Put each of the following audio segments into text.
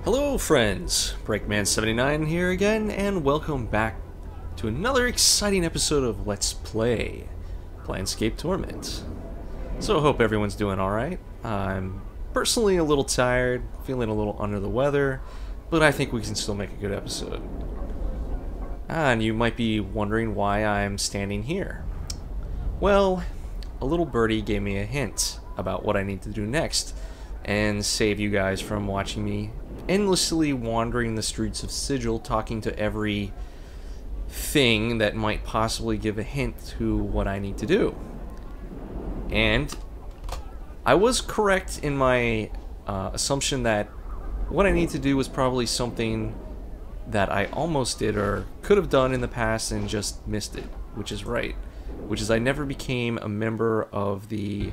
Hello friends, Breakman79 here again, and welcome back to another exciting episode of Let's Play Planescape Torment. So I hope everyone's doing alright. I'm personally a little tired, feeling a little under the weather, but I think we can still make a good episode. And you might be wondering why I'm standing here. Well, a little birdie gave me a hint about what I need to do next, and save you guys from watching me endlessly wandering the streets of Sigil, talking to every thing that might possibly give a hint to what I need to do. And I was correct in my assumption that what I need to do was probably something that I almost did or could have done in the past and just missed it, which is right. Which is I never became a member of the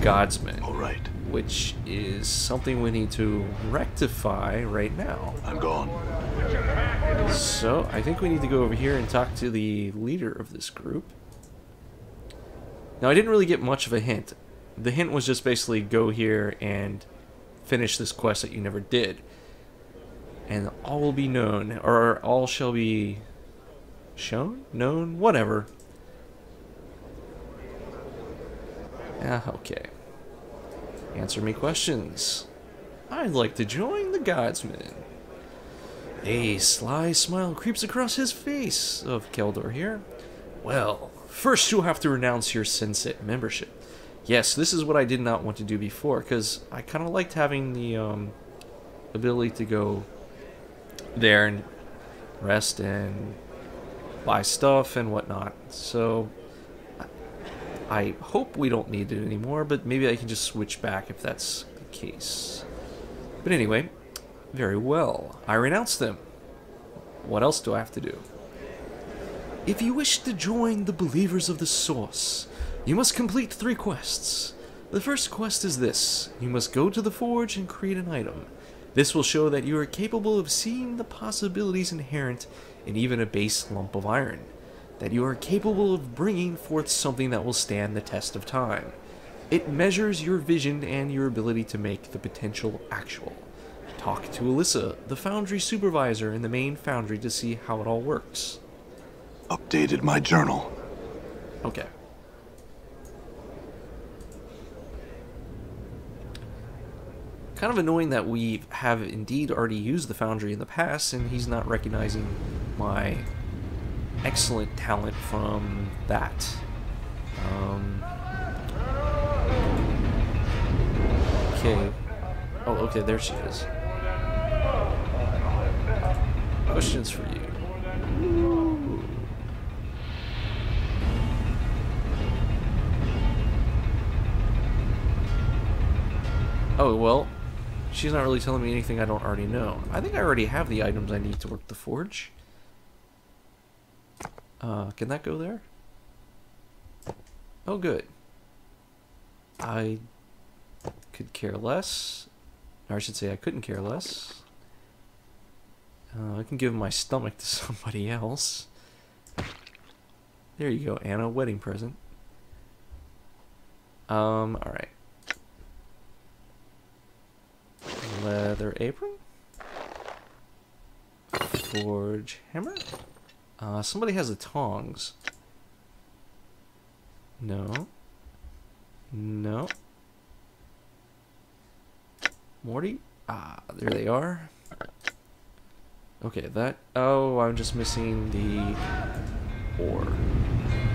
Godsman. All right. Which is something we need to rectify right now. I'm gone. So, I think we need to go over here and talk to the leader of this group. Now, I didn't really get much of a hint. The hint was just basically go here and finish this quest that you never did. And all will be known, or all shall be shown? Known? Whatever. Okay. Answer me questions. I'd like to join the Godsman. A sly smile creeps across his face of Keldor here. Well, first you'll have to renounce your Sunset membership. Yes, this is what I did not want to do before, because I kind of liked having the ability to go there and rest and buy stuff and whatnot. So I hope we don't need it anymore, but maybe I can just switch back if that's the case. But anyway, very well. I renounce them. What else do I have to do? If you wish to join the Believers of the Source, you must complete 3 quests. The first quest is this. You must go to the forge and create an item. This will show that you are capable of seeing the possibilities inherent in even a base lump of iron. That you are capable of bringing forth something that will stand the test of time. It measures your vision and your ability to make the potential actual. Talk to Alyssa, the Foundry supervisor in the main Foundry, to see how it all works. Updated my journal. Okay. Kind of annoying that we have indeed already used the Foundry in the past, and he's not recognizing my excellent talent from that. Okay. Oh, okay, there she is. Questions for you. Ooh. Oh, well, she's not really telling me anything I don't already know. I think I already have the items I need to work the forge. Can that go there? Oh, good. I could care less. Or I should say I couldn't care less. I can give my stomach to somebody else. There you go, Anna. Wedding present. Alright. Leather apron. Forge hammer. Somebody has the tongs. No. No. Morty? Ah, there they are. Okay, that... Oh, I'm just missing the ore.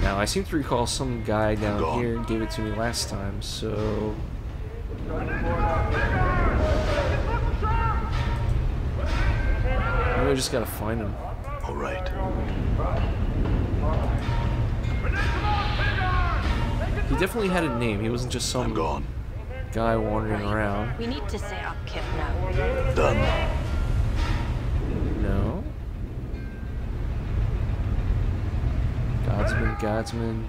Now, I seem to recall some guy down here gave it to me last time, so... Maybe I just gotta find him. All right. He definitely had a name. He wasn't just some guy wandering around. We need to set up camp now. Done. No. Godsman.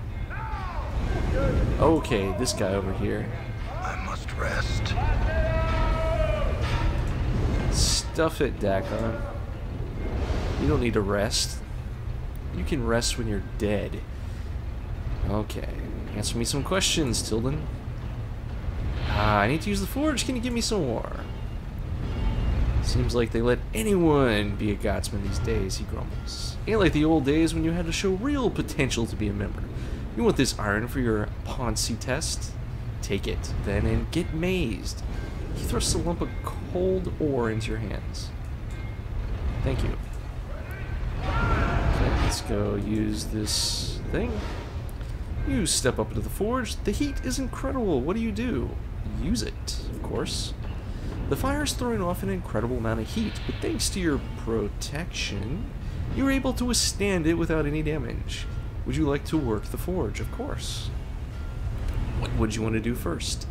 Okay, this guy over here. I must rest. Stuff it, Dakon. You don't need to rest. You can rest when you're dead. Okay. Answer me some questions, Tilden. I need to use the forge. Can you give me some more? Seems like they let anyone be a guardsman these days, he grumbles. Ain't like the old days when you had to show real potential to be a member. You want this iron for your Ponzi test? Take it, then, and get mazed. He thrusts a lump of cold ore into your hands. Thank you. Okay, let's go use this thing. You step up into the forge. The heat is incredible. What do? Use it, of course. The fire is throwing off an incredible amount of heat, but thanks to your protection, you're able to withstand it without any damage. Would you like to work the forge? Of course. What would you want to do first?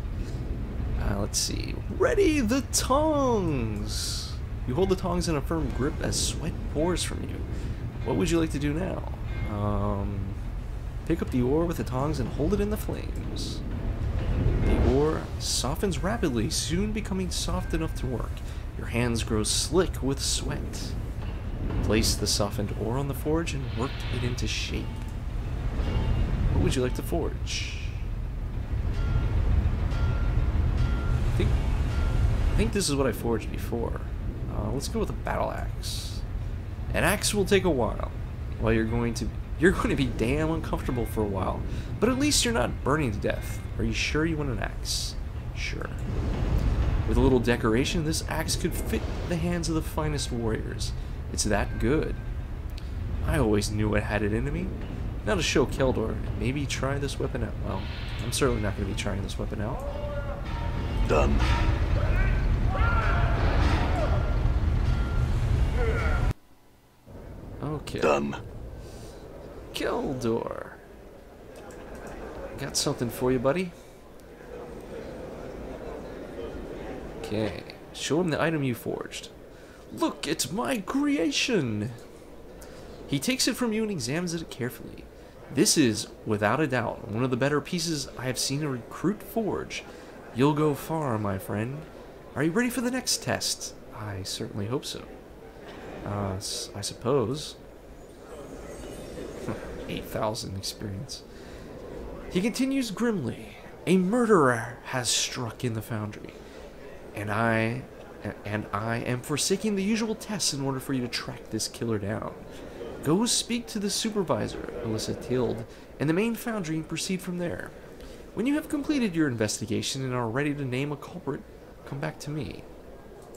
Let's see. Ready the tongs! You hold the tongs in a firm grip as sweat pours from you. What would you like to do now? Pick up the ore with the tongs and hold it in the flames. The ore softens rapidly, soon becoming soft enough to work. Your hands grow slick with sweat. Place the softened ore on the forge and work it into shape. What would you like to forge? I think this is what I forged before. Let's go with a battle axe. An axe will take a while. Well, you're going to be damn uncomfortable for a while, but at least you're not burning to death. Are you sure you want an axe? Sure. With a little decoration, this axe could fit the hands of the finest warriors. It's that good. I always knew it had it in me. Now to show Keldor, maybe try this weapon out. Well, I'm certainly not going to be trying this weapon out. Done. Okay. Done. Keldor. Got something for you, buddy. Okay. Show him the item you forged. Look, it's my creation! He takes it from you and examines it carefully. This is, without a doubt, one of the better pieces I have seen a recruit forge. You'll go far, my friend. Are you ready for the next test? I certainly hope so. I suppose. 8,000 experience. He continues grimly. A murderer has struck in the Foundry, and I am forsaking the usual tests in order for you to track this killer down. Go speak to the supervisor, Alyssa Tild, in the main Foundry and proceed from there. When you have completed your investigation and are ready to name a culprit, come back to me.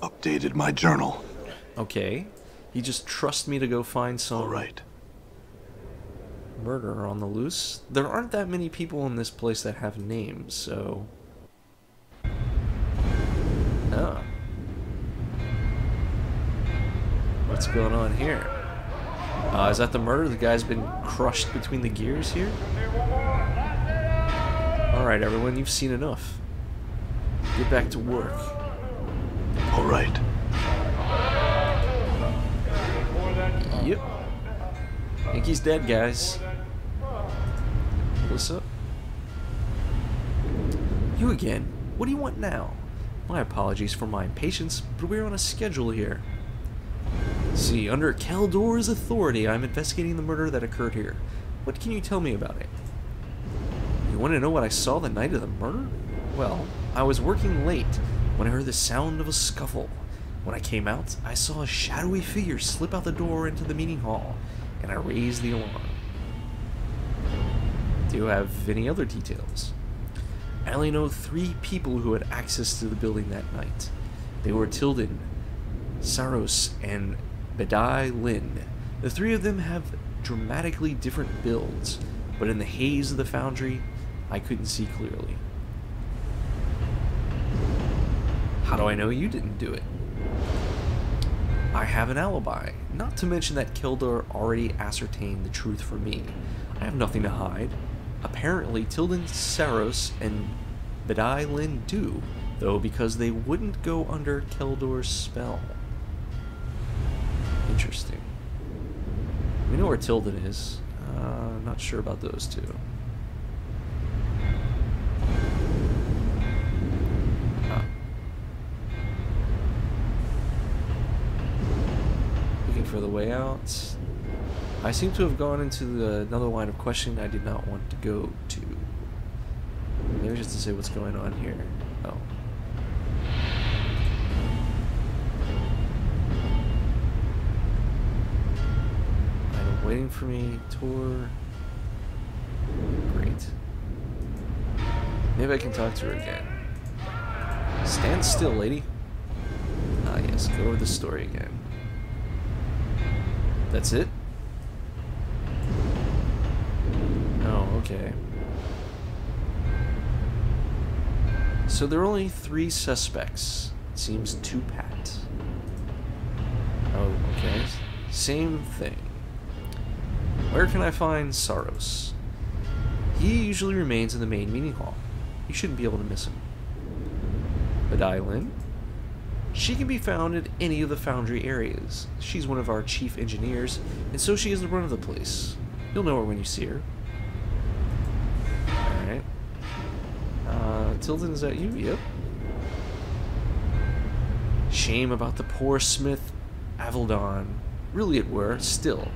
Updated my journal. Okay. He just trusts me to go find some All right. murderer on the loose. There aren't that many people in this place that have names, so... Oh. What's going on here? Is that the murder? The guy's been crushed between the gears here? Alright, everyone, you've seen enough. Get back to work. All right. Yep. I think he's dead, guys. What's up? You again? What do you want now? My apologies for my impatience, but we're on a schedule here. See, under Keldor's authority, I'm investigating the murder that occurred here. What can you tell me about it? You want to know what I saw the night of the murder? Well, I was working late when I heard the sound of a scuffle. When I came out, I saw a shadowy figure slip out the door into the meeting hall, and I raised the alarm. Do you have any other details? I only know 3 people who had access to the building that night. They were Tilden, Saros, and Bedai Lin. The 3 of them have dramatically different builds, but in the haze of the Foundry, I couldn't see clearly. How do I know you didn't do it? I have an alibi, not to mention that Keldor already ascertained the truth for me. I have nothing to hide. Apparently, Tilden, Saros, and Bedai Lin do, though because they wouldn't go under Keldor's spell. Interesting. We know where Tilden is. Not sure about those 2. Looking for the way out. I seem to have gone into another line of questioning I did not want to go to. Maybe just to say what's going on here. Oh. waiting for me. Tor. Great. Maybe I can talk to her again. Stand still, lady. Ah, yes. Go over the story again. That's it? Oh, okay. So there are only 3 suspects. It seems too pat. Oh, okay. Same thing. Where can I find Saros? He usually remains in the main meeting hall. You shouldn't be able to miss him. But Eileen? She can be found at any of the Foundry areas. She's one of our chief engineers, and so she is the run of the place. You'll know her when you see her. Alright. Tilden, is that you? Yep. Shame about the poor smith, Avildon. Really it were, still.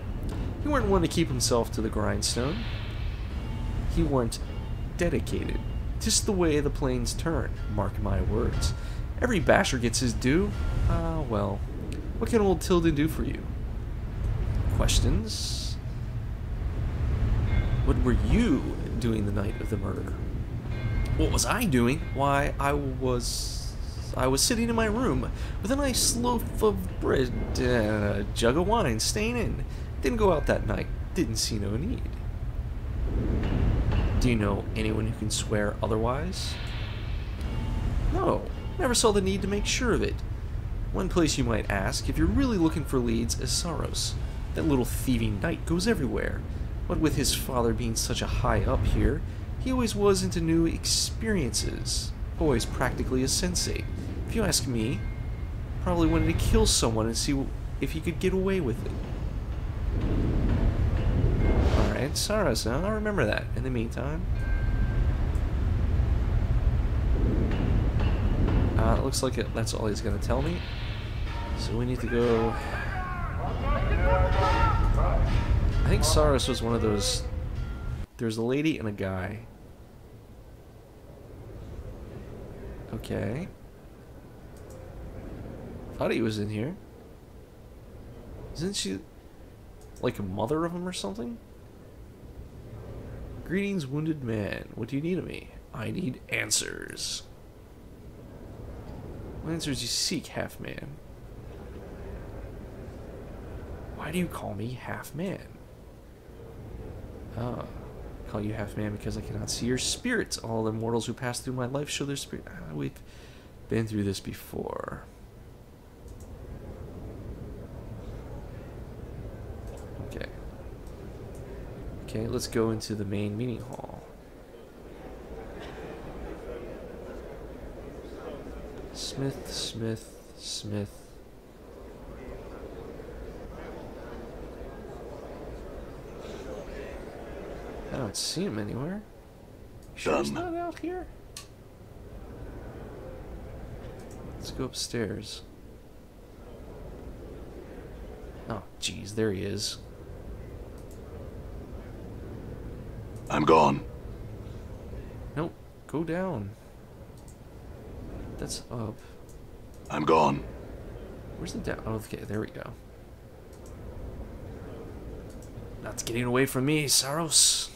He weren't one to keep himself to the grindstone. He weren't dedicated. 'Tis the way the planes turn, mark my words. Every basher gets his due. Ah, well. What can old Tilden do for you? Questions? What were you doing the night of the murder? What was I doing? Why, I was sitting in my room with a nice loaf of bread and a jug of wine, staying in. Didn't go out that night. Didn't see no need. Do you know anyone who can swear otherwise? No. Never saw the need to make sure of it. One place you might ask, if you're really looking for leads, is Saros. That little thieving knight goes everywhere. What with his father being such a high up here, he always was into new experiences. Always practically a sensei. If you ask me, probably wanted to kill someone and see if he could get away with it. Alright, Saros, I'll remember that. In the meantime... it looks like that's all he's going to tell me. So we need to go... I think Saros was one of those... There's a lady and a guy. Okay. Thought he was in here. Isn't she like a mother of him or something? Greetings, wounded man. What do you need of me? I need answers. What answers you seek, half-man? Why do you call me half-man? Ah, I call you half-man because I cannot see your spirits. All the mortals who pass through my life show their spirit. We've been through this before. Okay. Okay, let's go into the main meeting hall. Smith, Smith, Smith. I don't see him anywhere. Sure he's not out here? Let's go upstairs. Oh, jeez, there he is. I'm gone. Nope, go down. That's up. I'm gone. Where's the down? Oh, okay, there we go. Not getting away from me, Saros.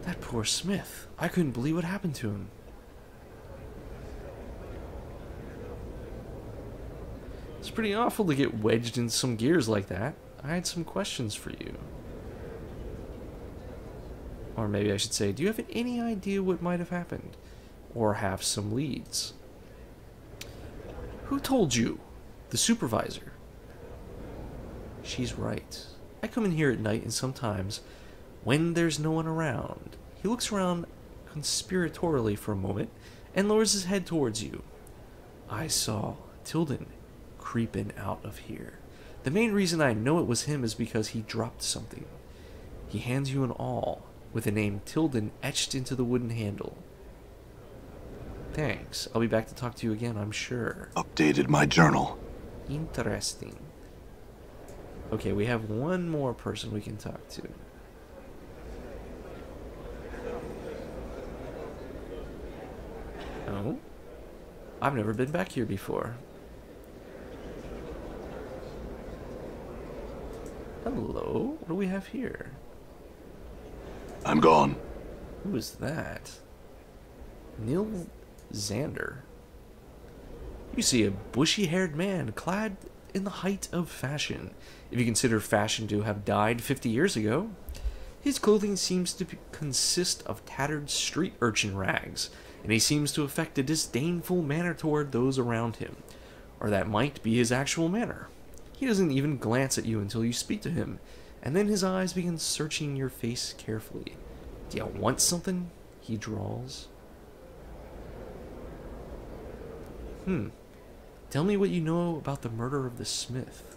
That poor Smith. I couldn't believe what happened to him. It's pretty awful to get wedged in some gears like that. I had some questions for you. Or maybe I should say, do you have any idea what might have happened? Or have some leads? Who told you? The supervisor. She's right. I come in here at night and sometimes, when there's no one around, he looks around conspiratorially for a moment and lowers his head towards you. I saw Tilden creeping out of here. The main reason I know it was him is because he dropped something. He hands you an awl with the name Tilden etched into the wooden handle. Thanks. I'll be back to talk to you again, I'm sure. Updated my journal. Interesting. Okay, we have one more person we can talk to. Oh? I've never been back here before. Hello, what do we have here? I'm gone. Who is that? Neil Xander. You see a bushy-haired man clad in the height of fashion, if you consider fashion to have died 50 years ago. His clothing seems to consist of tattered street urchin rags, and he seems to affect a disdainful manner toward those around him, or that might be his actual manner. He doesn't even glance at you until you speak to him, and then his eyes begin searching your face carefully. Do you want something? He drawls. Tell me what you know about the murder of the smith.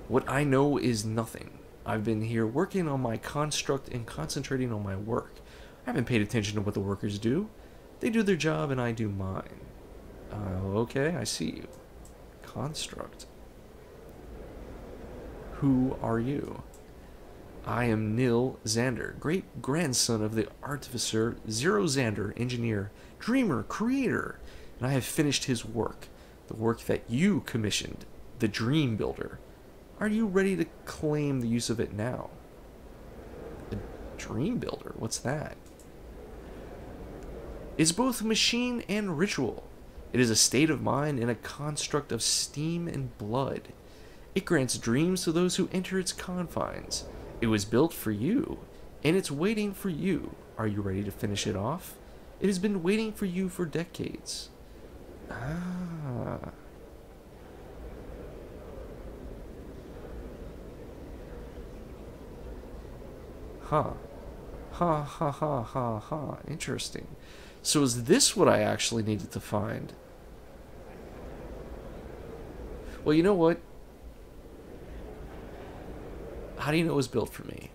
What I know is nothing. I've been here working on my construct and concentrating on my work. I haven't paid attention to what the workers do. They do their job and I do mine. Okay, I see you. Construct. Who are you? I am Nil Xander, great-grandson of the artificer Zero Xander, engineer, dreamer, creator, and I have finished his work, the work that you commissioned, the Dream Builder. Are you ready to claim the use of it now? The Dream Builder? What's that? It's both machine and ritual. It is a state of mind and a construct of steam and blood. It grants dreams to those who enter its confines. It was built for you, and it's waiting for you. Are you ready to finish it off? It has been waiting for you for decades. Ah. Huh. Ha ha ha ha ha. Interesting. So is this what I actually needed to find? Well, you know what? How do you know it was built for me?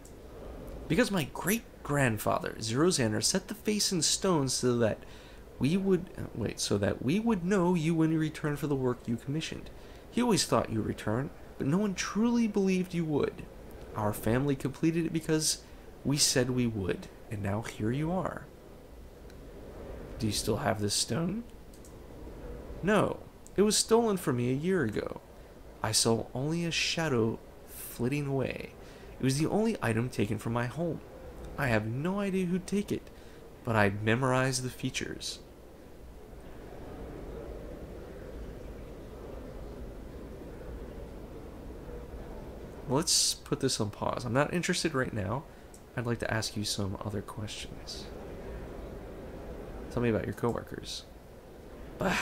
Because my great-grandfather, Zero Xander, set the face in stone so that we would know you when you return for the work you commissioned. He always thought you would return, but no one truly believed you would. Our family completed it because we said we would, and now here you are. Do you still have this stone? No, it was stolen from me a year ago. I saw only a shadow flitting away. It was the only item taken from my home. I have no idea who'd take it, but I'd memorized the features. Let's put this on pause. I'm not interested right now. I'd like to ask you some other questions. Tell me about your coworkers. Bah!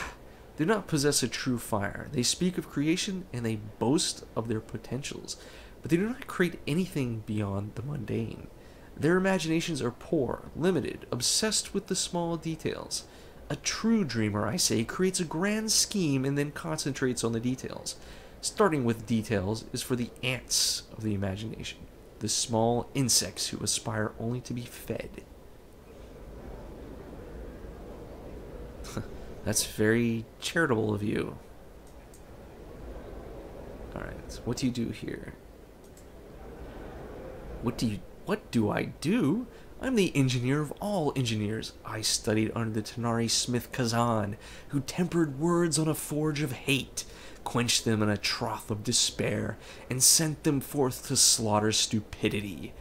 Do not possess a true fire. They speak of creation and they boast of their potentials, but they do not create anything beyond the mundane. Their imaginations are poor, limited, obsessed with the small details. A true dreamer, I say, creates a grand scheme and then concentrates on the details. Starting with details is for the ants of the imagination, the small insects who aspire only to be fed. That's very charitable of you. Alright, what do you do here? What do I do? I'm the engineer of all engineers. I studied under the Tanari smith Kazan, who tempered words on a forge of hate, quenched them in a trough of despair, and sent them forth to slaughter stupidity.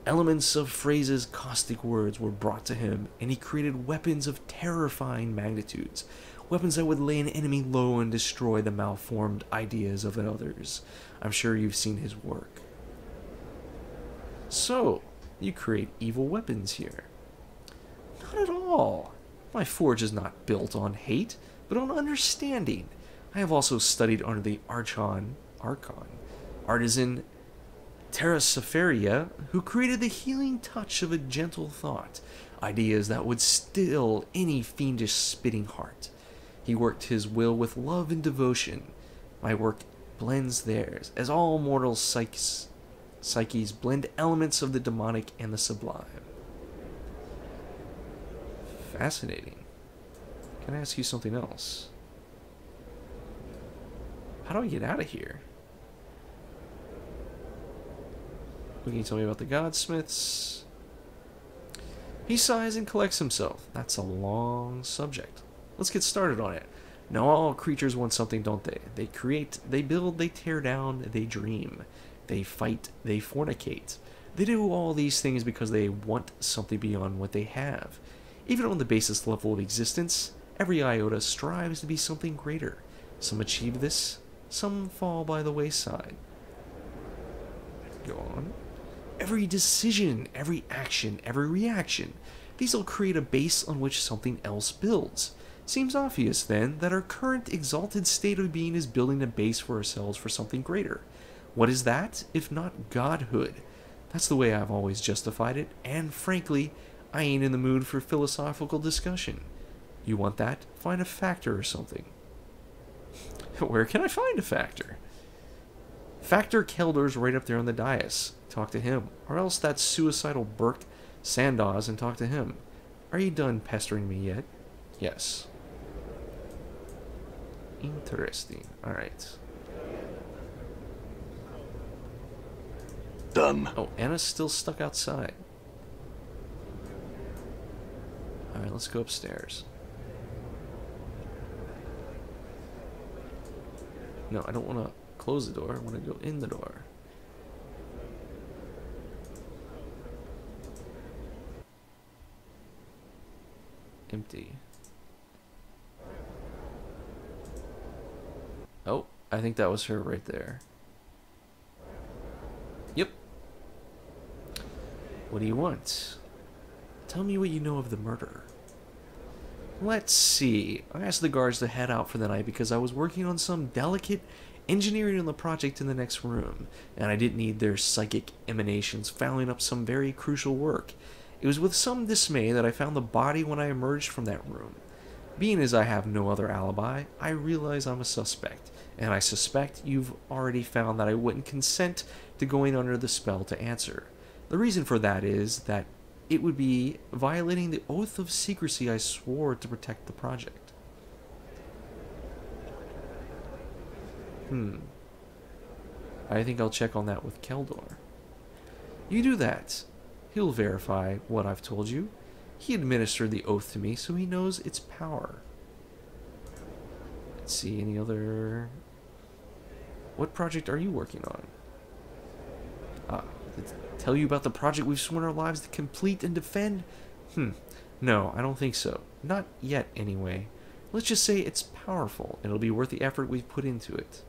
Elements of phrases, caustic words were brought to him, and he created weapons of terrifying magnitudes, weapons that would lay an enemy low and destroy the malformed ideas of others. I'm sure you've seen his work. So, you create evil weapons here. Not at all. My forge is not built on hate, but on understanding. I have also studied under the archon, artisan Terrasaferia, who created the healing touch of a gentle thought, ideas that would still any fiendish spitting heart. He worked his will with love and devotion. My work blends theirs, as all mortal psyches blend elements of the demonic and the sublime. Fascinating. Can I ask you something else? How do I get out of here? What can you tell me about the Godsmiths? He sighs and collects himself. That's a long subject. Let's get started on it. Now all creatures want something, don't they? They create, they build, they tear down, they dream. They fight, they fornicate. They do all these things because they want something beyond what they have. Even on the basest level of existence, every iota strives to be something greater. Some achieve this, some fall by the wayside. Go on. Every decision, every action, every reaction, these will create a base on which something else builds. Seems obvious, then, that our current exalted state of being is building a base for ourselves for something greater. What is that, if not godhood? That's the way I've always justified it, and frankly, I ain't in the mood for philosophical discussion. You want that? Find a factor or something. Where can I find a factor? Factor Keldor's right up there on the dais. Talk to him. Or else that suicidal Burke Sandoz and talk to him. Are you done pestering me yet? Yes. Interesting. Alright. Done. Oh, Anna's still stuck outside. Alright, let's go upstairs. No, I don't want to close the door. I want to go in the door. Empty. Oh, I think that was her right there. Yep. What do you want? Tell me what you know of the murder. Let's see. I asked the guards to head out for the night because I was working on some delicate engineering on the project in the next room, and I didn't need their psychic emanations fouling up some very crucial work. It was with some dismay that I found the body when I emerged from that room. Being as I have no other alibi, I realize I'm a suspect, and I suspect you've already found that I wouldn't consent to going under the spell to answer. The reason for that is that it would be violating the oath of secrecy I swore to protect the project. I think I'll check on that with Keldor. You do that. He'll verify what I've told you. He administered the oath to me, so he knows its power. Let's see, any other... What project are you working on? Tell you about the project we've sworn our lives to complete and defend? No, I don't think so. Not yet, anyway. Let's just say it's powerful, and it'll be worth the effort we've put into it.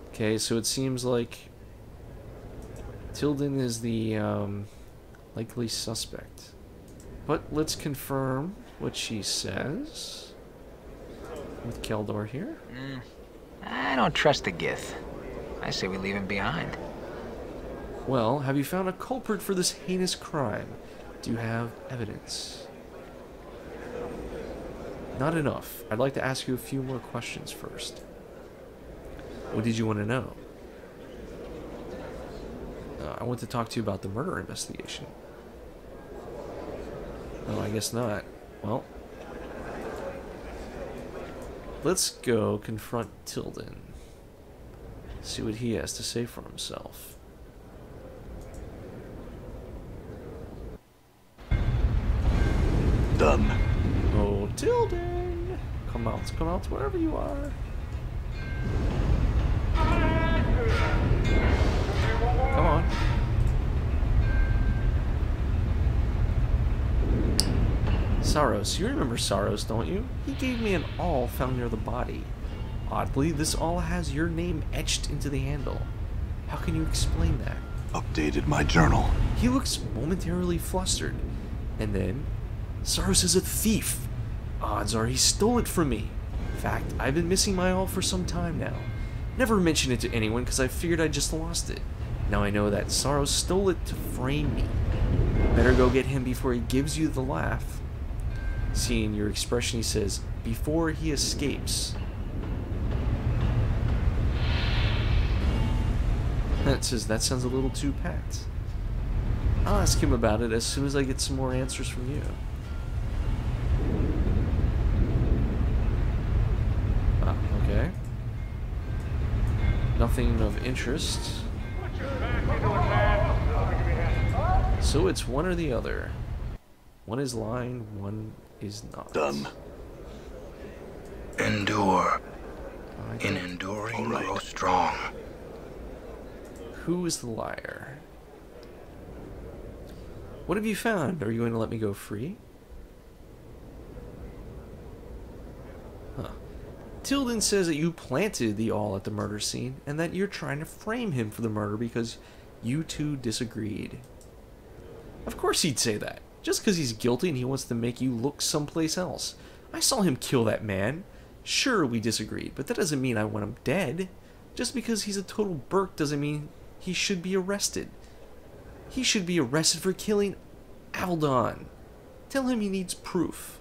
Okay, so it seems like Tilden is the likely suspect. But let's confirm what she says with Keldor here. I don't trust the Gith. I say we leave him behind. Well, have you found a culprit for this heinous crime? Do you have evidence? Not enough. I'd like to ask you a few more questions first. What did you want to know? I want to talk to you about the murder investigation. Oh, I guess not. Well, let's go confront Tilden. See what he has to say for himself. Done. Oh, Tilden! Come out wherever you are. Come on. Saros, you remember Saros, don't you? He gave me an awl found near the body. Oddly, this awl has your name etched into the handle. How can you explain that? Updated my journal. He looks momentarily flustered. And then, Saros is a thief. Odds are he stole it from me. In fact, I've been missing my awl for some time now. Never mention it to anyone because I figured I just lost it. Now I know that Saros stole it to frame me. Better go get him before he gives you the laugh. Seeing your expression, he says, before he escapes. That says, that sounds a little too packed. I'll ask him about it as soon as I get some more answers from you. Okay. Nothing of interest. So it's one or the other. One is lying, one is not. Done. Endure. In enduring, grow strong. who is the liar? What have you found? Are you going to let me go free? Huh. Tilden says that you planted the all at the murder scene and that you're trying to frame him for the murder because you two disagreed. Of course he'd say that. Just because he's guilty and he wants to make you look someplace else. I saw him kill that man. Sure, we disagreed, but that doesn't mean I want him dead. Just because he's a total Burke doesn't mean he should be arrested. He should be arrested for killing Avaldon. Tell him he needs proof.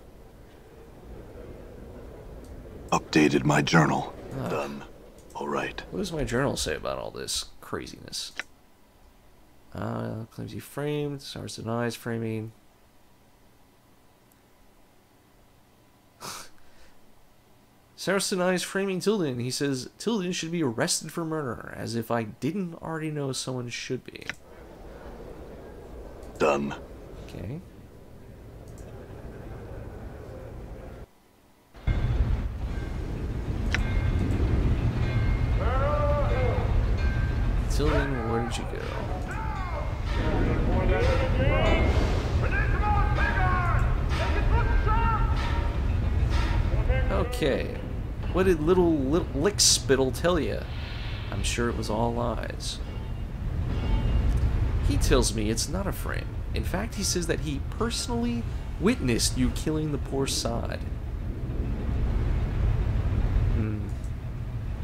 Updated my journal. Done. All right. What does my journal say about all this craziness? Claims he framed. Sars denies framing. Saris denies framing Tilden. He says Tilden should be arrested for murder, as if I didn't already know someone should be. Done. Okay. Tilden, where did you go? Okay. What did little lick spittle tell you? I'm sure it was all lies. He tells me it's not a frame. In fact, he says that he personally witnessed you killing the poor sod.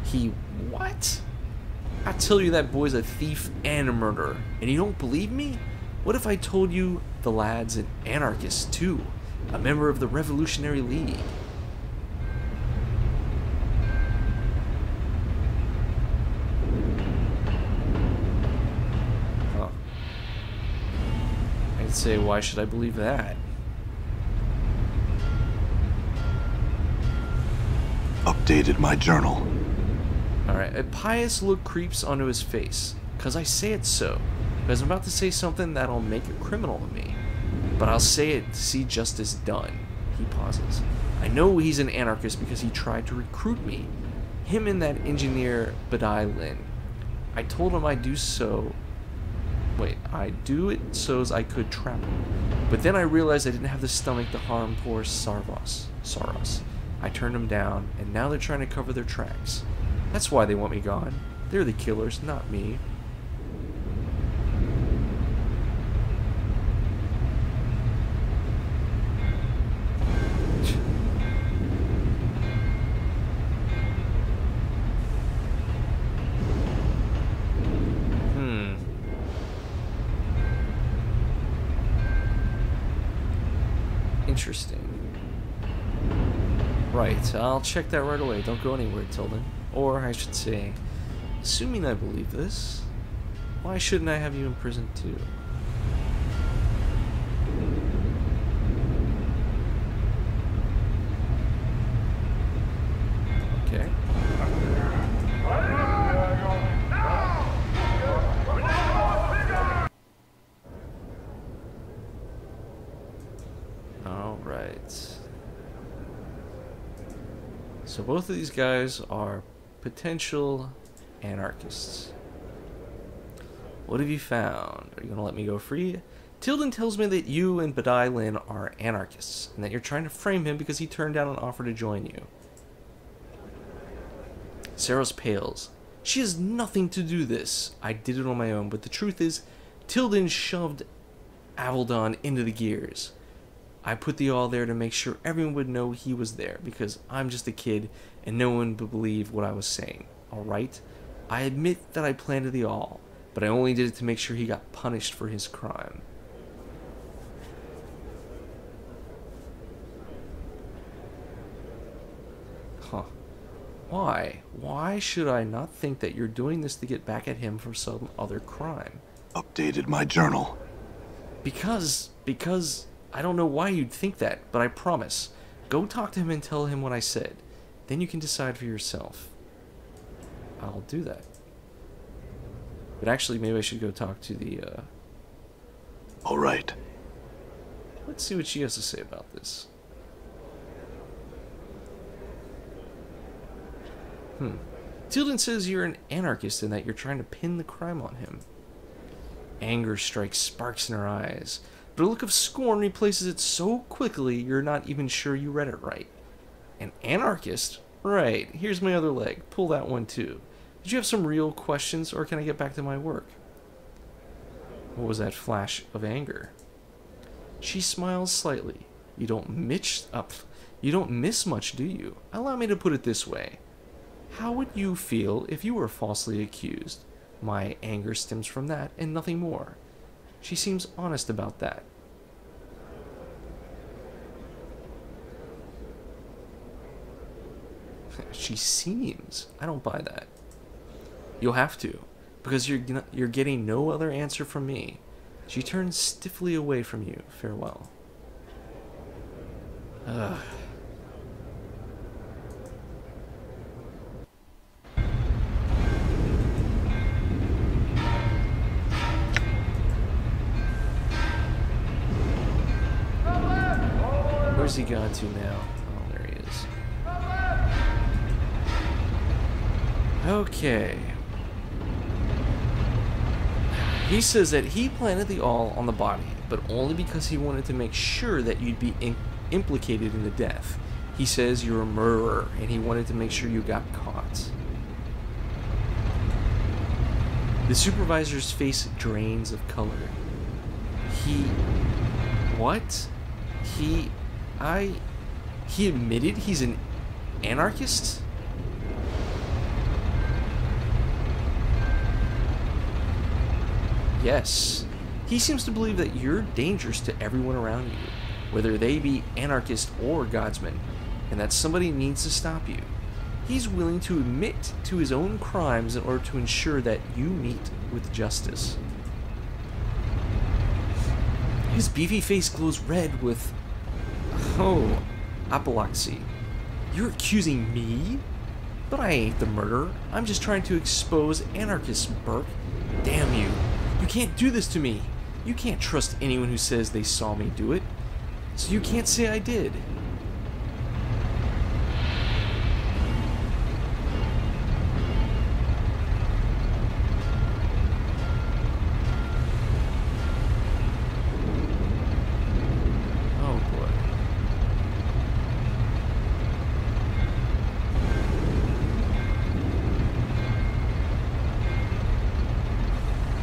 He what? I tell you that boy's a thief and a murderer, and you don't believe me? What if I told you the lad's an anarchist too, a member of the Revolutionary League? Huh. I'd say, why should I believe that? Updated my journal. Alright, a pious look creeps onto his face, because I say it so. Because I'm about to say something that'll make a criminal of me. But I'll say it to see justice done. He pauses. I know he's an anarchist because he tried to recruit me. Him and that engineer, Badai Lin. I told him I'd do so... Wait, I'd do it so as I could trap him. But then I realized I didn't have the stomach to harm poor Saros. I turned him down, and now they're trying to cover their tracks. That's why they want me gone. They're the killers, not me. Interesting. Right, I'll check that right away. Don't go anywhere, Tilden. Or, I should say, assuming I believe this, why shouldn't I have you in prison too? Okay. Alright. So both of these guys are potential anarchists. What have you found? Are you going to let me go free? Tilden tells me that you and Badai Lin are anarchists, and that you're trying to frame him because he turned down an offer to join you. Saros pales. She has nothing to do this. I did it on my own, but the truth is, Tilden shoved Avaldon into the gears. I put the all there to make sure everyone would know he was there, because I'm just a kid and no one would believe what I was saying, alright? I admit that I planted the all, but I only did it to make sure he got punished for his crime. Huh. Why? Why should I not think that you're doing this to get back at him for some other crime? Updated my journal. Because I don't know why you'd think that, but I promise. Go talk to him and tell him what I said. Then you can decide for yourself. I'll do that. But actually, maybe I should go talk to the, All right. Let's see what she has to say about this. Tilden says you're an anarchist and that you're trying to pin the crime on him. Anger strikes sparks in her eyes, but a look of scorn replaces it so quickly you're not even sure you read it right. An anarchist? Right, here's my other leg. Pull that one too. Did you have some real questions, or can I get back to my work? What was that flash of anger? She smiles slightly. You don't miss much, do you? Allow me to put it this way. How would you feel if you were falsely accused? My anger stems from that and nothing more. She seems honest about that. She seems. I don't buy that. You'll have to, because you're getting no other answer from me. She turns stiffly away from you. Farewell. Ugh. Where's he gone to now? Oh, there he is. Okay. He says that he planted the awl on the body, but only because he wanted to make sure that you'd be implicated in the death. He says you're a murderer, and he wanted to make sure you got caught. The supervisor's face drains of color. What? He admitted he's an anarchist? Yes. He seems to believe that you're dangerous to everyone around you, whether they be anarchist or godsmen, and that somebody needs to stop you. He's willing to admit to his own crimes in order to ensure that you meet with justice. His beefy face glows red with... oh, apoplexy. You're accusing me? But I ain't the murderer. I'm just trying to expose anarchists, Burke. Damn you. You can't do this to me. You can't trust anyone who says they saw me do it. So you can't say I did.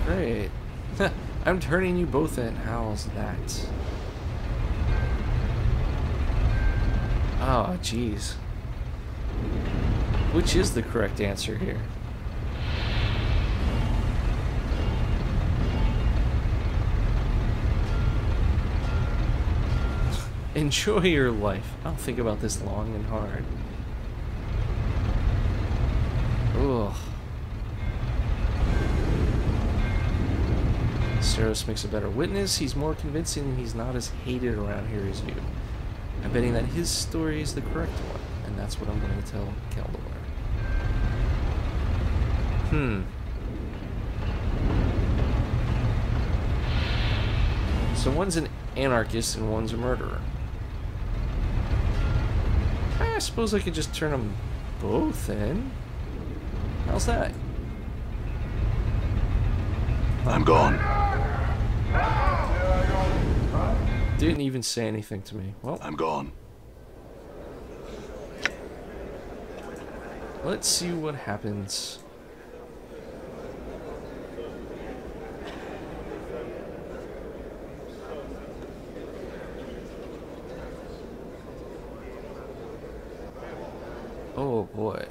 Great. I'm turning you both in. How's that? Oh, jeez. Which is the correct answer here? Enjoy your life. I'll think about this long and hard. Ugh. Saros makes a better witness. He's more convincing and he's not as hated around here as you. I'm betting that his story is the correct one, and that's what I'm going to tell Keldor. So one's an anarchist and one's a murderer. I suppose I could just turn them both in. How's that? I'm gone. Didn't even say anything to me. Well, I'm gone. Let's see what happens. Oh boy.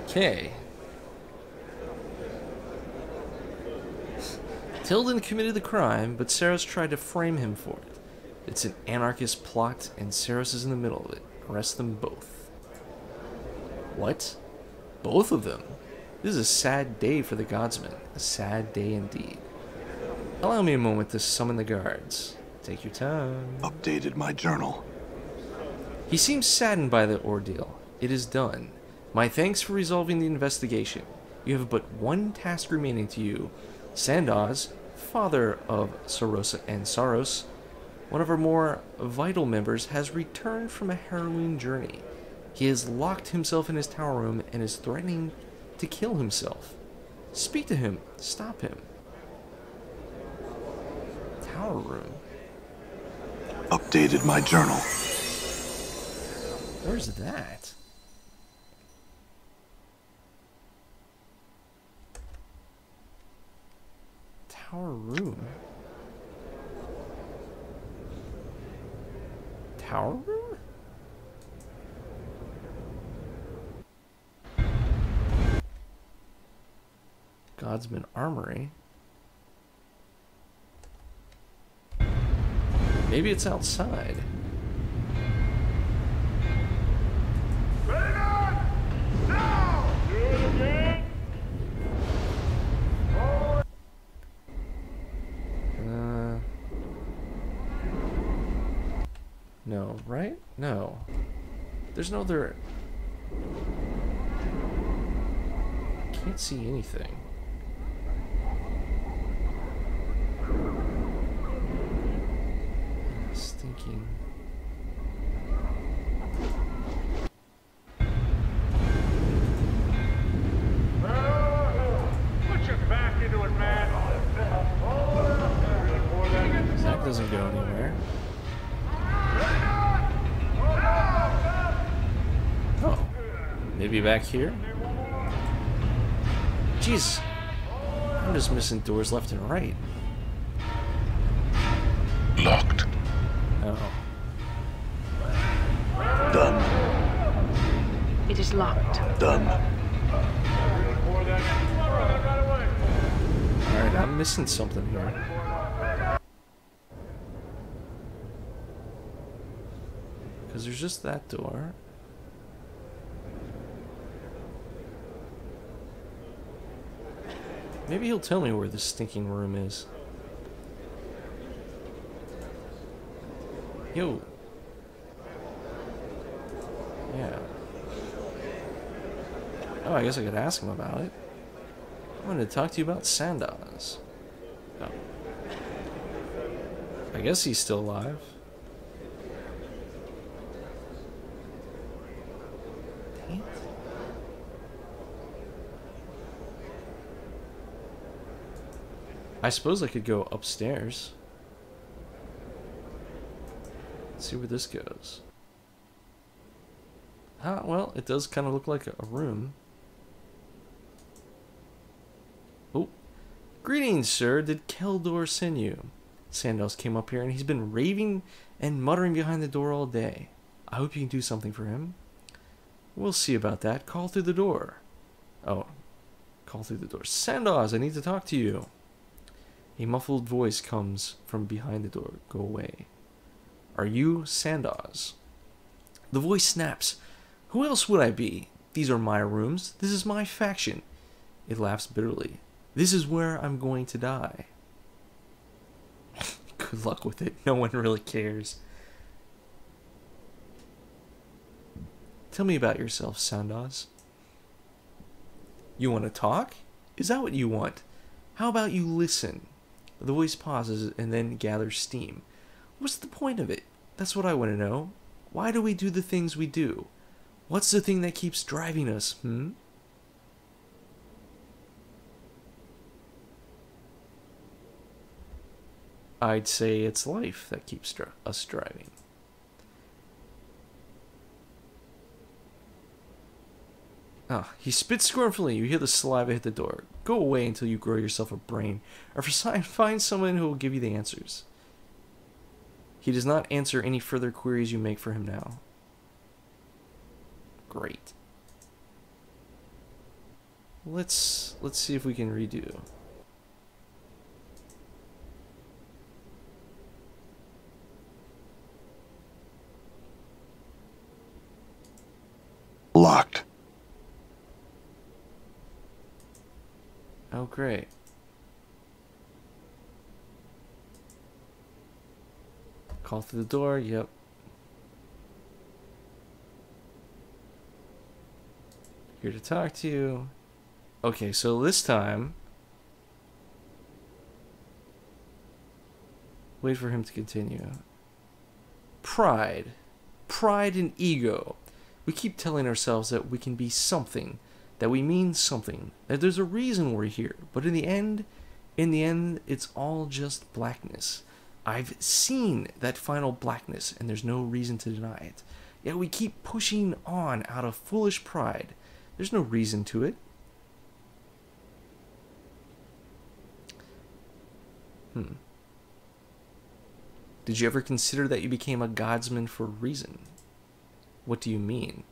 Okay. Tilden committed the crime, but Saros tried to frame him for it. It's an anarchist plot, and Saros is in the middle of it. Arrest them both. What? Both of them? This is a sad day for the Godsmen. A sad day indeed. Allow me a moment to summon the guards. Take your time. Updated my journal. He seems saddened by the ordeal. It is done. My thanks for resolving the investigation. You have but one task remaining to you. Sandoz, father of Sarosa and Saros, one of our more vital members, has returned from a harrowing journey. He has locked himself in his tower room and is threatening to kill himself. Speak to him. Stop him. Tower room. Updated my journal. Where's that? Tower room. Tower room? Godsman Armory. Maybe it's outside. No, right? No. There's no other... I can't see anything. Stinking... Put your back into it, man. That doesn't go anywhere. Oh, maybe back here? Jeez, I'm just missing doors left and right. Locked. Oh. Done. It is locked. Done. Alright, I'm missing something here. Because there's just that door. Maybe he'll tell me where this stinking room is. Yo. Yeah. Oh, I guess I could ask him about it. I wanted to talk to you about Sandoz. Oh. I guess he's still alive. Dang it. I suppose I could go upstairs. Let's see where this goes. Ah, well, it does kind of look like a room. Oh. Greetings, sir. Did Keldor send you? Sandoz came up here and he's been raving and muttering behind the door all day. I hope you can do something for him. We'll see about that. Call through the door. Oh. Call through the door. Sandoz, I need to talk to you. A muffled voice comes from behind the door. Go away. Are you Sandoz? The voice snaps. Who else would I be? These are my rooms. This is my faction. It laughs bitterly. This is where I'm going to die. Good luck with it. No one really cares. Tell me about yourself, Sandoz. You want to talk? Is that what you want? How about you listen? The voice pauses and then gathers steam. What's the point of it? That's what I want to know. Why do we do the things we do? What's the thing that keeps driving us, I'd say it's life that keeps us driving. Ah, he spits scornfully. You hear the saliva hit the door. Go away until you grow yourself a brain, or find someone who will give you the answers. He does not answer any further queries you make for him now. Great. Let's see if we can redo. Locked. Oh, great. Call through the door, yep. Here to talk to you. Okay, so this time... Wait for him to continue. Pride. Pride and ego. We keep telling ourselves that we can be something, that we mean something, that there's a reason we're here. But in the end, it's all just blackness. I've seen that final blackness, and there's no reason to deny it. Yet we keep pushing on out of foolish pride. There's no reason to it. Did you ever consider that you became a godsman for a reason? What do you mean?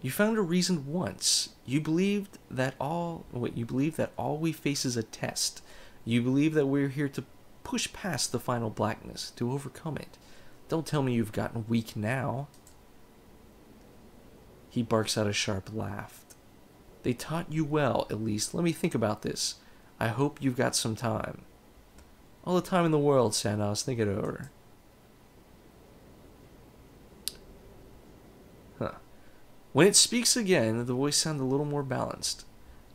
You found a reason once. You believed that all we face is a test. You believe that we're here to push past the final blackness, to overcome it. Don't tell me you've gotten weak now. He barks out a sharp laugh. They taught you well, at least. Let me think about this. I hope you've got some time. All the time in the world, Sandos. Think it over. When it speaks again, the voice sounded a little more balanced.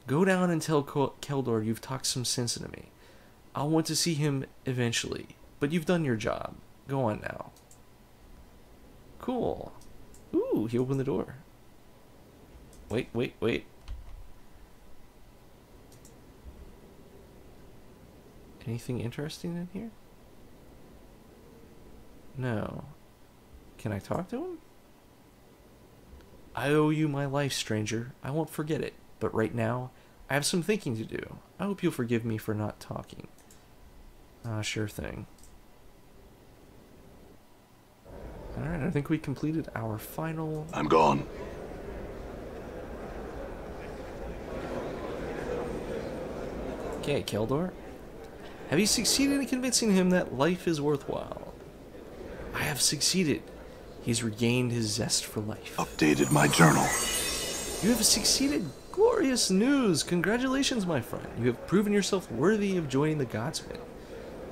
Go down and tell Keldor you've talked some sense into me. I'll want to see him eventually, but you've done your job. Go on now. Cool. Ooh, he opened the door. Wait. Anything interesting in here? No. Can I talk to him? I owe you my life, stranger. I won't forget it. But right now, I have some thinking to do. I hope you'll forgive me for not talking. Sure thing. Alright, I think we completed our final... I'm gone. Okay, Keldor. Have you succeeded in convincing him that life is worthwhile? I have succeeded. He's regained his zest for life. Updated my journal. You have succeeded. Glorious news. Congratulations, my friend. You have proven yourself worthy of joining the Godsmen.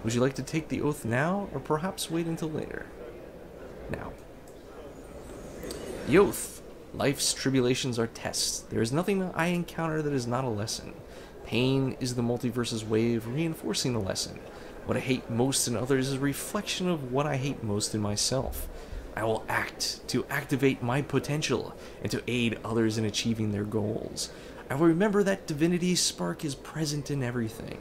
Would you like to take the oath now, or perhaps wait until later? Now. The oath. Life's tribulations are tests. There is nothing I encounter that is not a lesson. Pain is the multiverse's way of reinforcing the lesson. What I hate most in others is a reflection of what I hate most in myself. I will act to activate my potential and to aid others in achieving their goals. I will remember that divinity's spark is present in everything.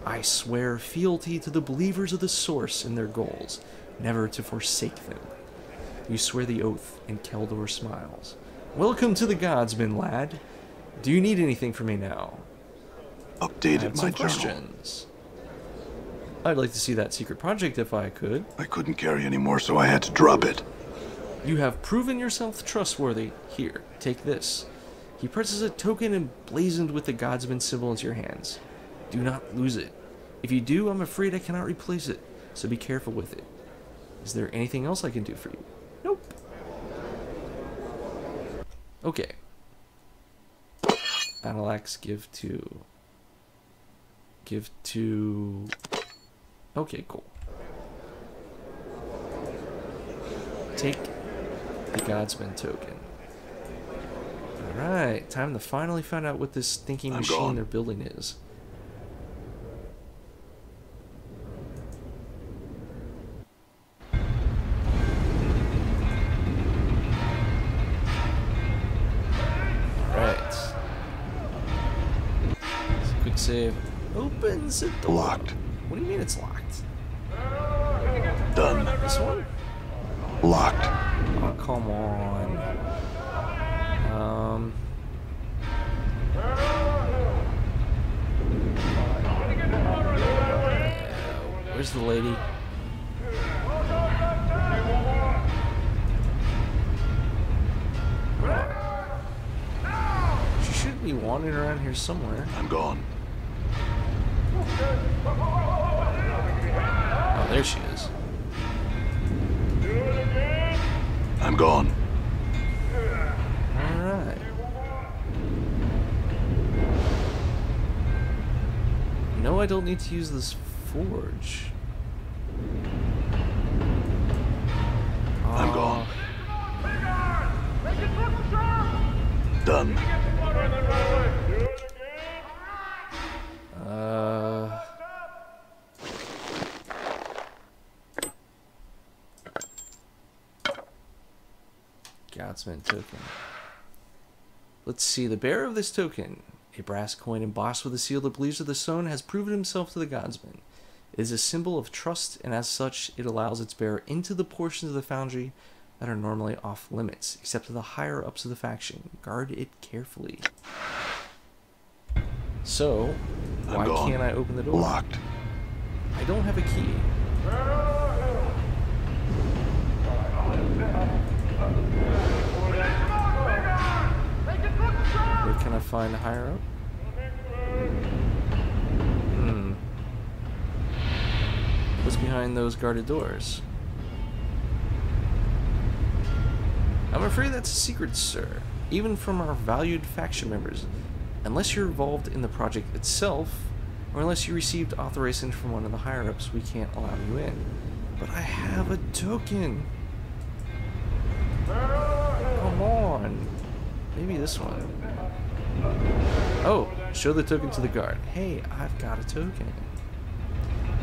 I swear fealty to the believers of the Source and their goals, never to forsake them. You swear the oath, and Keldor smiles. Welcome to the Godsmen, lad. Do you need anything from me now? Updated my journal. Questions. I'd like to see that secret project if I could. I couldn't carry anymore, so I had to drop it. You have proven yourself trustworthy. Here, take this. He presses a token emblazoned with the Godsman symbol into your hands. Do not lose it. If you do, I'm afraid I cannot replace it, so be careful with it. Is there anything else I can do for you? Nope. Okay. Battle axe, give to... Okay, cool. Take the Godsman token. Alright, time to finally find out what this stinking machine they're building is. Alright. Quick save. Opens the door. Locked. What do you mean it's locked? Done. This one? Locked. Oh, come on. Where's the lady? She should be wandering around here somewhere. I'm gone. Oh, there she is. I'm gone. Alright. No, I don't need to use this forge. I'm gone. Done. Godsman token. Let's see. The bearer of this token, a brass coin embossed with a seal that believes that the stone has proven himself to the Godsman. It is a symbol of trust, and as such, it allows its bearer into the portions of the Foundry that are normally off limits, except to the higher ups of the faction. Guard it carefully. So, why can't I open the door? Locked. I don't have a key. Where can I find higher up? What's behind those guarded doors? I'm afraid that's a secret, sir. Even from our valued faction members. Unless you're involved in the project itself, or unless you received authorization from one of the higher-ups, we can't allow you in. But I have a token. Come on. Maybe this one. Oh, show the token to the guard. Hey, I've got a token.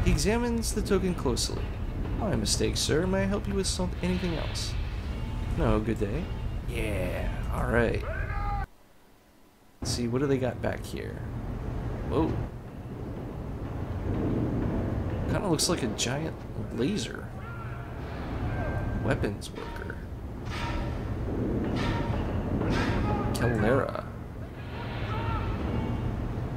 He examines the token closely. My mistake, sir. May I help you with anything else? No, good day. Yeah, alright. Let's see, what do they got back here? Whoa. Kind of looks like a giant laser. Weapons worker. Calera.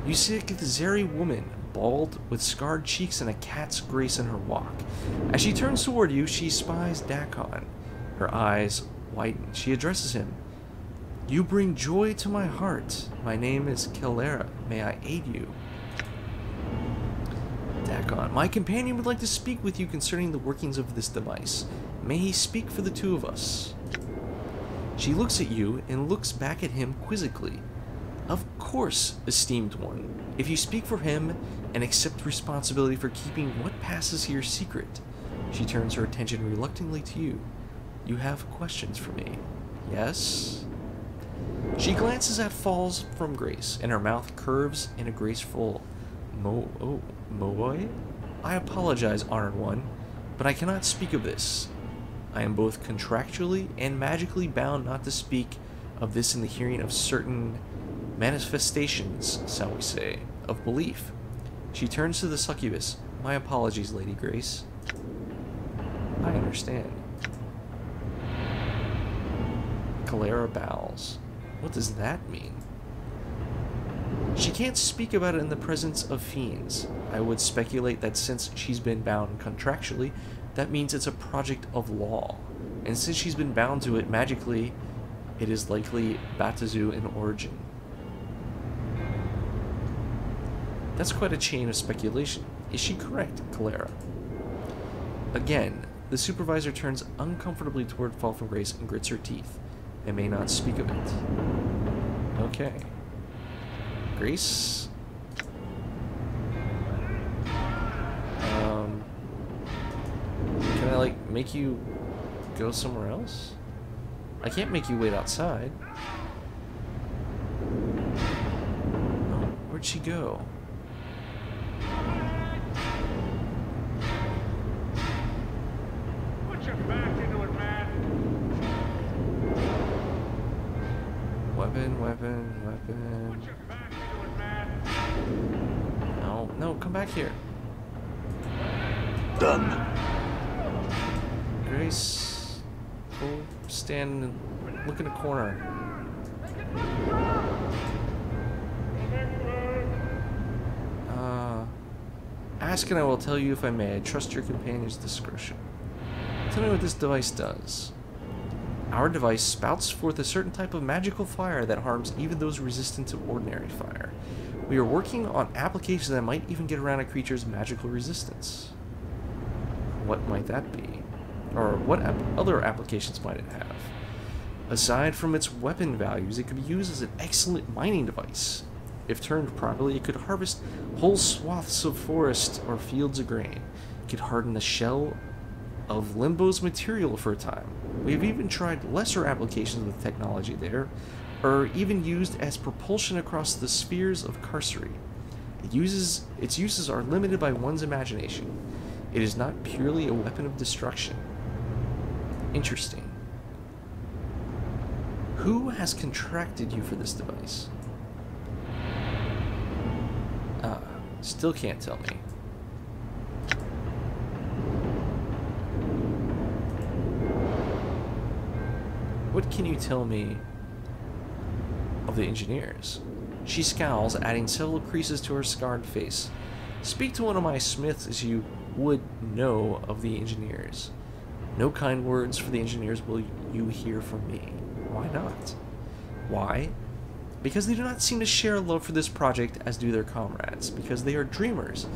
You see a Githzeri woman, bald, with scarred cheeks and a cat's grace in her walk. As she turns toward you, she spies Dakon. Her eyes widen. She addresses him. You bring joy to my heart. My name is Calera. May I aid you? Dakon. My companion would like to speak with you concerning the workings of this device. May he speak for the two of us. She looks at you and looks back at him quizzically. Of course, esteemed one. If you speak for him and accept responsibility for keeping what passes here secret. She turns her attention reluctantly to you. You have questions for me. Yes? She glances at Falls from Grace, and her mouth curves in a graceful moe? I apologize, Honored One, but I cannot speak of this. I am both contractually and magically bound not to speak of this in the hearing of certain manifestations, shall we say, of belief. She turns to the succubus. My apologies, Lady Grace. I understand. Calera bows. What does that mean? She can't speak about it in the presence of fiends. I would speculate that since she's been bound contractually, that means it's a project of law. And since she's been bound to it magically, it is likely Batazu in origin. That's quite a chain of speculation. Is she correct, Calera? Again, the supervisor turns uncomfortably toward Fall from Grace and grits her teeth. I may not speak of it. Okay. Grace? Can I, like, make you go somewhere else? I can't make you wait outside. Oh, where'd she go? Put your back into it, man. Weapon. Put your back into it, man. No, come back here. Done. Grace, go stand and look in a corner. Ask and I will tell you if I may. I trust your companion's discretion. Tell me what this device does. Our device spouts forth a certain type of magical fire that harms even those resistant to ordinary fire. We are working on applications that might even get around a creature's magical resistance. What might that be? Or what other applications might it have? Aside from its weapon values, it could be used as an excellent mining device. If turned properly, it could harvest whole swaths of forest or fields of grain. It could harden the shell of Limbo's material for a time. We have even tried lesser applications with technology there, or even used as propulsion across the spheres of Carcery. Its uses are limited by one's imagination. It is not purely a weapon of destruction. Interesting. Who has contracted you for this device? Still can't tell me. What can you tell me of the engineers? She scowls, adding several creases to her scarred face. Speak to one of my smiths as you would know of the engineers. No kind words for the engineers will you hear from me. Why not? Why? Because they do not seem to share love for this project as do their comrades. Because they are dreamers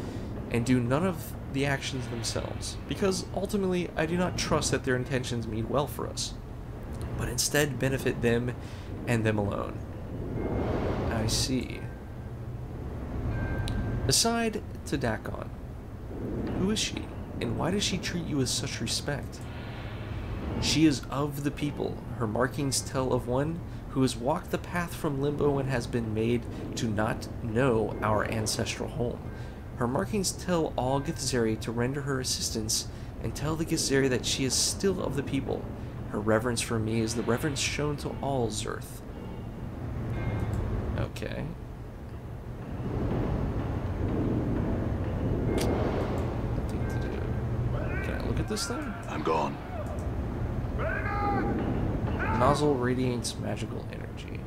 and do none of the actions themselves. Because ultimately I do not trust that their intentions mean well for us, but instead benefit them and them alone. I see. Aside to Dakon, who is she, and why does she treat you with such respect? She is of the people. Her markings tell of one who has walked the path from limbo and has been made to not know our ancestral home. Her markings tell all Githzeri to render her assistance and tell the Githzeri that she is still of the people. Her reverence for me is the reverence shown to all Zerth. Okay. Nothing to do. Can I look at this thing? I'm gone. Nozzle radiates magical energy.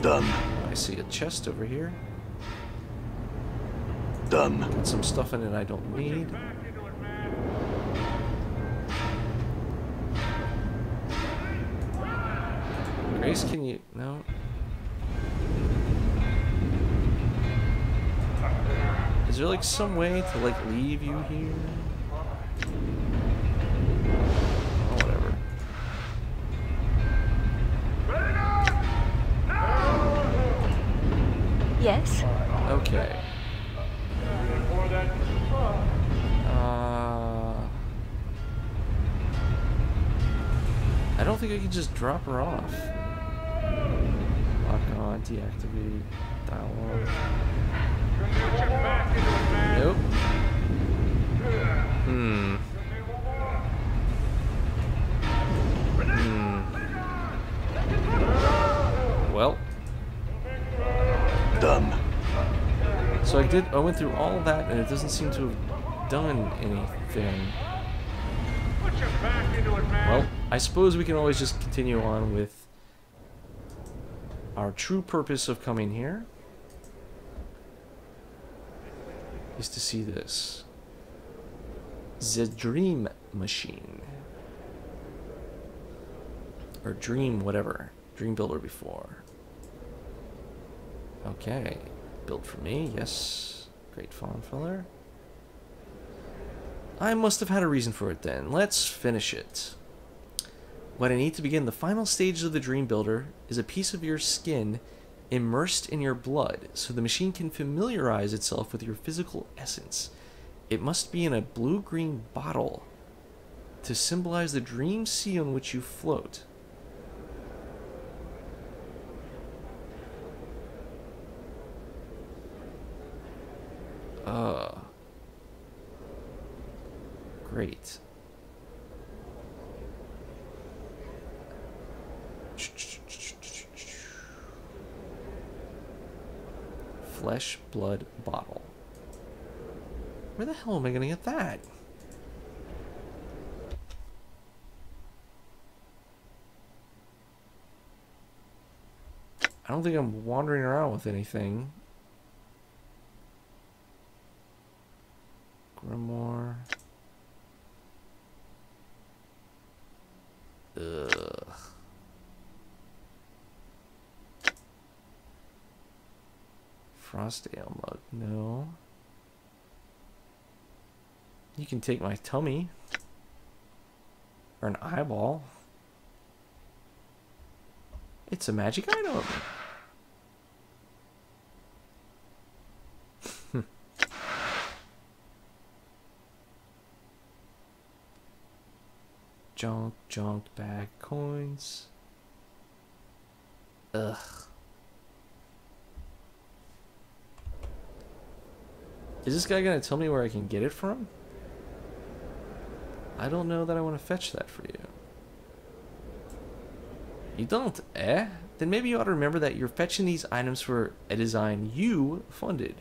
Done. I see a chest over here. Done. Got some stuff in it I don't need. Grace, can you... No. Is there like some way to like leave you here? Oh, whatever. Yes? Okay. I don't think I can just drop her off. Lock on, deactivate, dialogue. Nope. Well. Done. So I went through all that and it doesn't seem to have done anything. Well, I suppose we can always just continue on with our true purpose of coming here. Is to see this. The Dream Machine. Or Dream whatever. Dream Builder before. Okay. Built for me, yes. Great font filler. I must have had a reason for it then. Let's finish it. What I need to begin the final stage of the Dream Builder is a piece of your skin immersed in your blood, so the machine can familiarize itself with your physical essence. It must be in a blue-green bottle to symbolize the dream sea on which you float. Great. Flesh, blood, bottle. Where the hell am I gonna get that? I don't think I'm wandering around with anything. Grimoire. Ugh. Frost ale mug, no. You can take my tummy. Or an eyeball. It's a magic item. Junk bag coins. Ugh. Is this guy gonna tell me where I can get it from? I don't know that I want to fetch that for you. You don't, eh? Then maybe you ought to remember that you're fetching these items for a design you funded,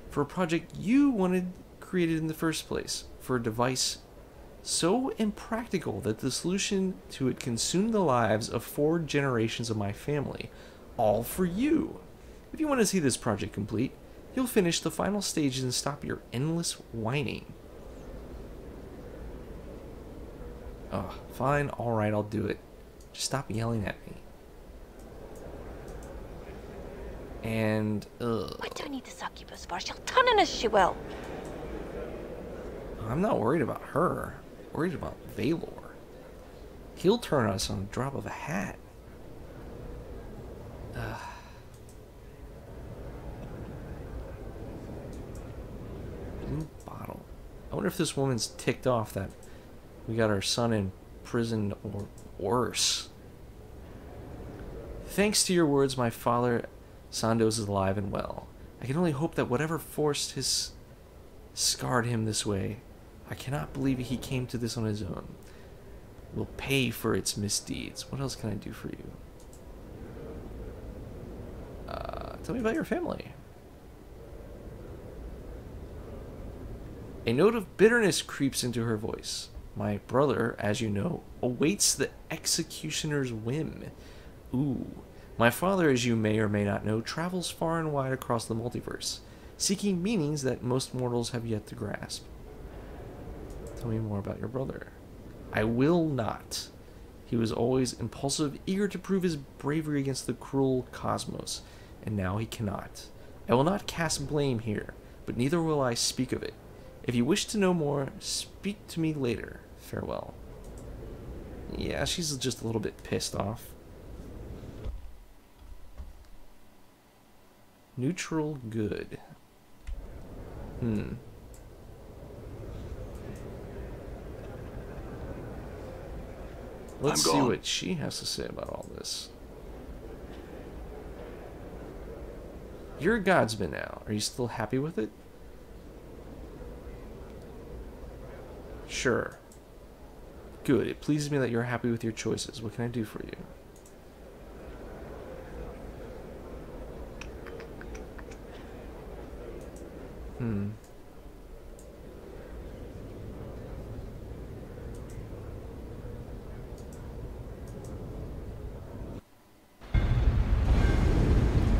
for a project you wanted created in the first place, for a device so impractical that the solution to it consumed the lives of 4 generations of my family, all for you. If you want to see this project complete, you'll finish the final stages and stop your endless whining. Oh, fine, alright, I'll do it. Just stop yelling at me. And, What do we need the succubus for? She'll turn on us, she will. I'm not worried about her. I'm worried about Valor. He'll turn us on the drop of a hat. Blue bottle. I wonder if this woman's ticked off that we got our son in prison or worse. Thanks to your words, my father Sandoz is alive and well. I can only hope that whatever force has scarred him this way, I cannot believe he came to this on his own, will pay for its misdeeds. What else can I do for you? Tell me about your family. A note of bitterness creeps into her voice. My brother, as you know, awaits the executioner's whim. Ooh. My father, as you may or may not know, travels far and wide across the multiverse, seeking meanings that most mortals have yet to grasp. Tell me more about your brother. I will not. He was always impulsive, eager to prove his bravery against the cruel cosmos, and now he cannot. I will not cast blame here, but neither will I speak of it. If you wish to know more, speak to me later. Farewell. Yeah, she's just a little bit pissed off. Neutral good. Let's see what she has to say about all this. You're a godsman now. Are you still happy with it? Sure. Good. It pleases me that you're happy with your choices. What can I do for you?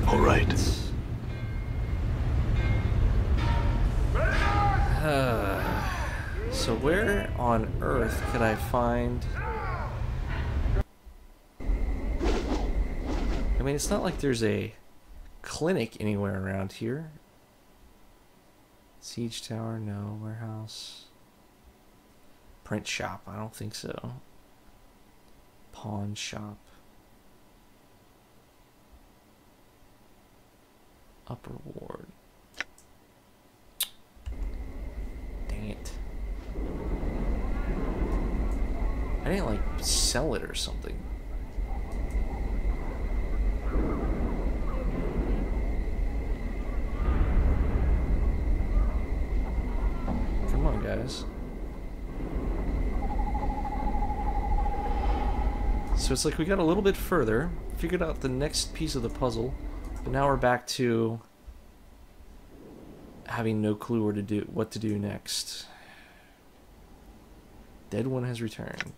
All right. So where on earth could I find... I mean, it's not like there's a clinic anywhere around here. Siege tower, no. Warehouse. Print shop, I don't think so. Pawn shop. Upper ward. Dang it. I didn't like sell it or something. Come on, guys. So it's like we got a little bit further, figured out the next piece of the puzzle, but now we're back to having no clue what to do next. Dead one has returned.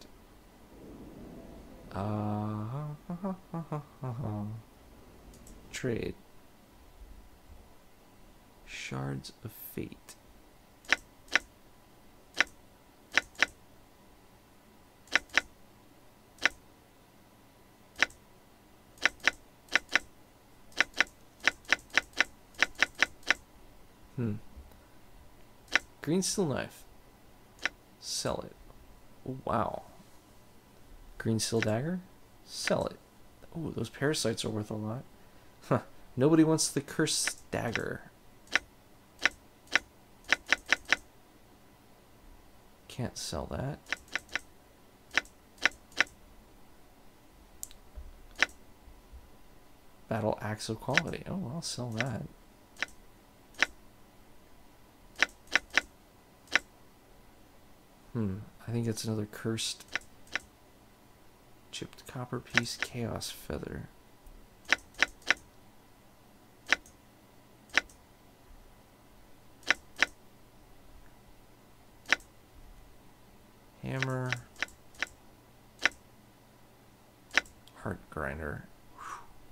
Trade. Shards of Fate. Green steel knife. Sell it. Oh, wow. Green steel dagger. Sell it. Oh, those parasites are worth a lot. Huh. Nobody wants the cursed dagger. Can't sell that. Battle axe of quality. Oh, I'll sell that. I think it's another cursed Chipped copper piece, chaos feather. Hammer. Heart grinder.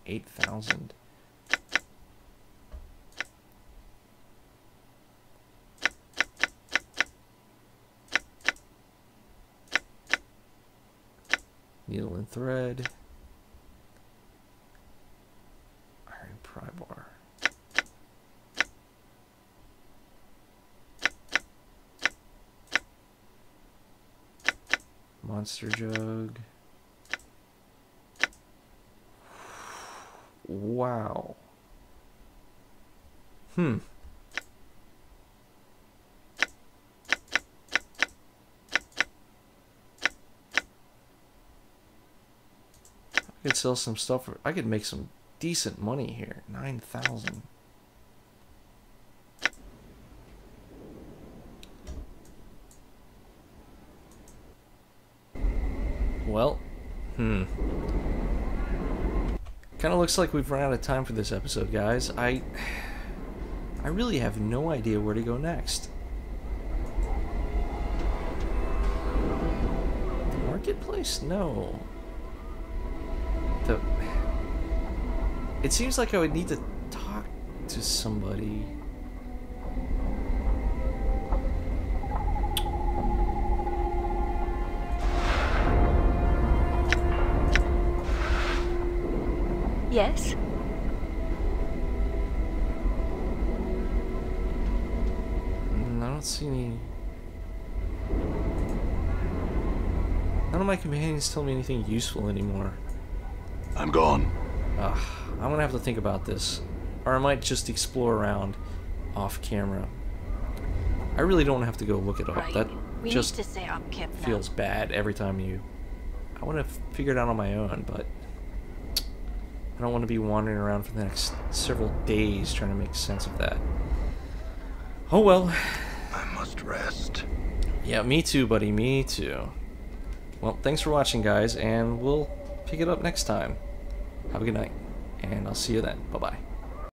8,000. Needle and thread. Iron pry bar. Monster jug. Wow. I could sell some stuff. I could make some decent money here. 9,000. Well, kind of looks like we've run out of time for this episode, guys. I really have no idea where to go next. The marketplace? No. It seems like I would need to talk to somebody. Yes? I don't see any... None of my companions tell me anything useful anymore. I'm gone. I'm gonna have to think about this. Or I might just explore around off camera. I really don't have to go look it up. Right. That We just need to stay upkept now. feels bad every time you... I want to figure it out on my own, but... I don't want to be wandering around for the next several days trying to make sense of that. Oh well. I must rest. Yeah, me too, buddy. Me too. Well, thanks for watching, guys, and we'll pick it up next time. Have a good night, and I'll see you then. Bye-bye.